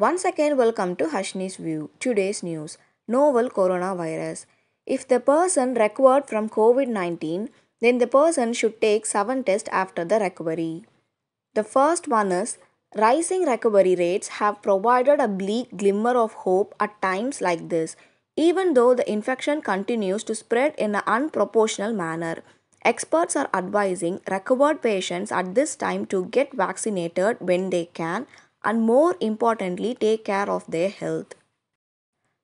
Once again, welcome to Hashni's View. Today's news: novel coronavirus. If the person recovered from COVID 19, then the person should take 7 tests after the recovery. The first one is rising recovery rates have provided a bleak glimmer of hope at times like this. Even though the infection continues to spread in an unproportional manner, experts are advising recovered patients at this time to get vaccinated when they can and more importantly take care of their health.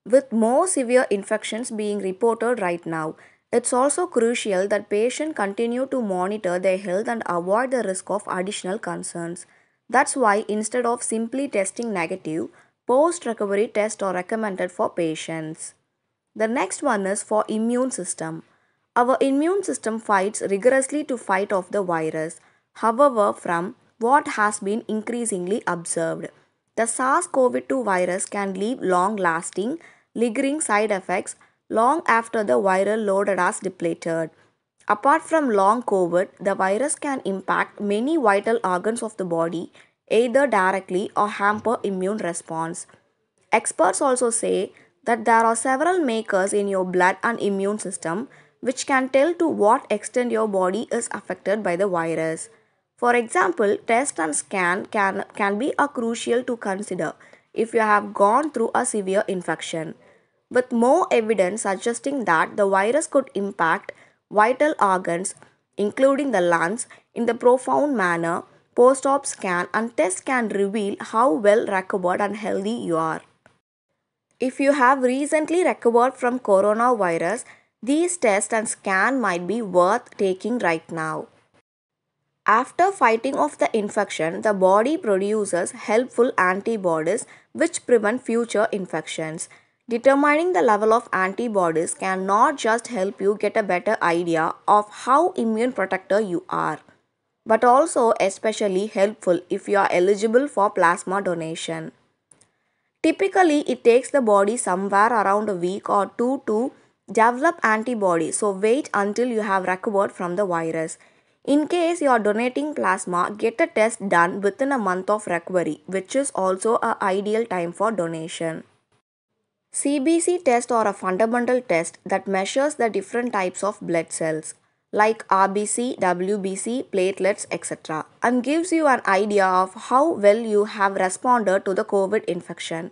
With more severe infections being reported right now, it's also crucial that patients continue to monitor their health and avoid the risk of additional concerns. That's why instead of simply testing negative, post recovery tests are recommended for patients. The next one is for immune system. Our immune system fights rigorously to fight off the virus. However, from what has been increasingly observed, the SARS-CoV-2 virus can leave long-lasting, lingering side effects long after the viral load has depleted. Apart from long COVID, the virus can impact many vital organs of the body, either directly or hamper immune response. Experts also say that there are several markers in your blood and immune system which can tell to what extent your body is affected by the virus. For example, test and scan can be a crucial to consider if you have gone through a severe infection. With more evidence suggesting that the virus could impact vital organs, including the lungs, in the profound manner, post-op scan and test can reveal how well recovered and healthy you are. If you have recently recovered from coronavirus, these tests and scan might be worth taking right now. After fighting off the infection, the body produces helpful antibodies which prevent future infections. Determining the level of antibodies can not just help you get a better idea of how immune protector you are, but also especially helpful if you are eligible for plasma donation. Typically, it takes the body somewhere around a week or two to develop antibodies, so wait until you have recovered from the virus. In case you are donating plasma, get a test done within a month of recovery, which is also an ideal time for donation. CBC test or a fundamental test that measures the different types of blood cells like RBC, WBC, platelets, etc. and gives you an idea of how well you have responded to the COVID infection.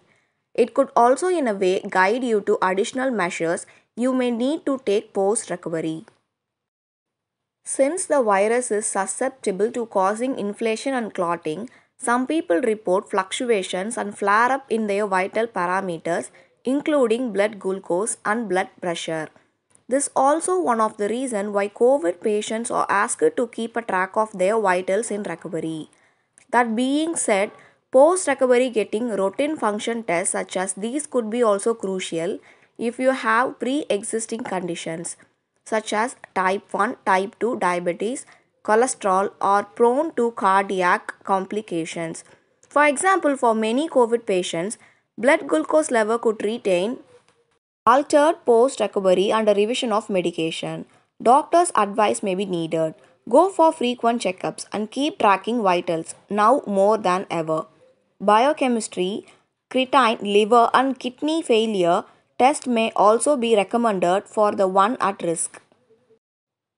It could also in a way guide you to additional measures you may need to take post recovery. Since the virus is susceptible to causing inflammation and clotting, some people report fluctuations and flare up in their vital parameters, including blood glucose and blood pressure. This is also one of the reasons why COVID patients are asked to keep a track of their vitals in recovery. That being said, post recovery getting routine function tests such as these could be also crucial if you have pre existing conditions such as type 1, type 2 diabetes, cholesterol, or prone to cardiac complications. For example, for many COVID patients, blood glucose level could retain altered post recovery and a revision of medication. Doctors' advice may be needed. Go for frequent checkups and keep tracking vitals now more than ever. Biochemistry, creatine, liver, and kidney failure test may also be recommended for the one at risk.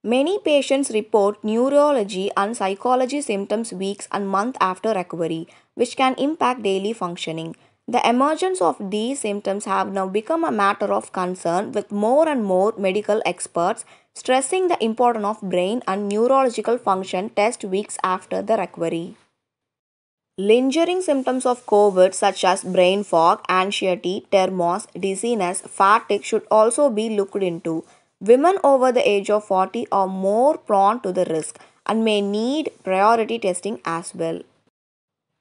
Many patients report neurology and psychology symptoms weeks and months after recovery, which can impact daily functioning. The emergence of these symptoms have now become a matter of concern with more and more medical experts stressing the importance of brain and neurological function test weeks after the recovery. Lingering symptoms of COVID such as brain fog, anxiety, tremors, dizziness, fatigue should also be looked into. Women over the age of 40 are more prone to the risk and may need priority testing as well.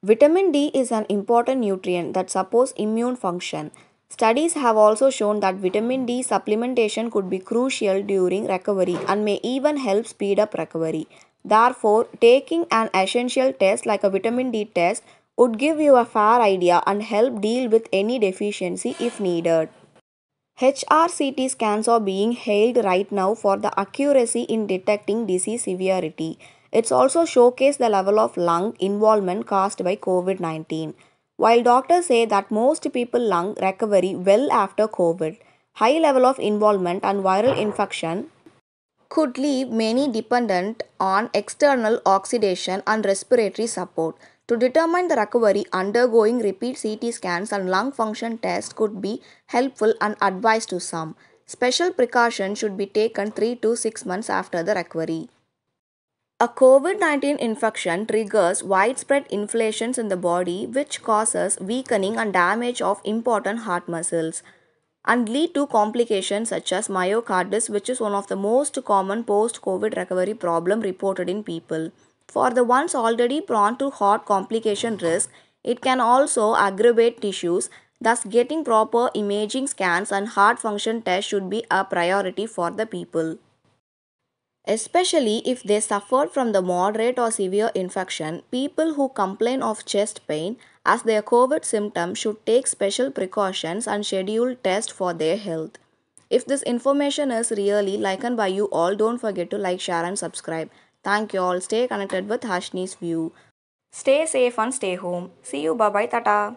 Vitamin D is an important nutrient that supports immune function. Studies have also shown that vitamin D supplementation could be crucial during recovery and may even help speed up recovery. Therefore, taking an essential test like a vitamin D test would give you a fair idea and help deal with any deficiency if needed. HRCT scans are being hailed right now for the accuracy in detecting disease severity. It's also showcased the level of lung involvement caused by COVID 19. While doctors say that most people lung recovery well after COVID, high level of involvement and viral infection could leave many dependent on external oxidation and respiratory support. To determine the recovery, undergoing repeat CT scans and lung function tests could be helpful and advised to some. Special precautions should be taken 3 to 6 months after the recovery. A COVID 19 infection triggers widespread inflammations in the body, which causes weakening and damage of important heart muscles and lead to complications such as myocarditis, which is one of the most common post COVID recovery problem reported in people. For the ones already prone to heart complication risk, it can also aggravate tissues. Thus, getting proper imaging scans and heart function tests should be a priority for the people, especially if they suffered from the moderate or severe infection. People who complain of chest pain as their COVID symptom should take special precautions and schedule tests for their health. If this information is really likened by you all, don't forget to like, share, and subscribe. Thank you all. Stay connected with Hashni's View. Stay safe and stay home. See you. Bye bye. Tata.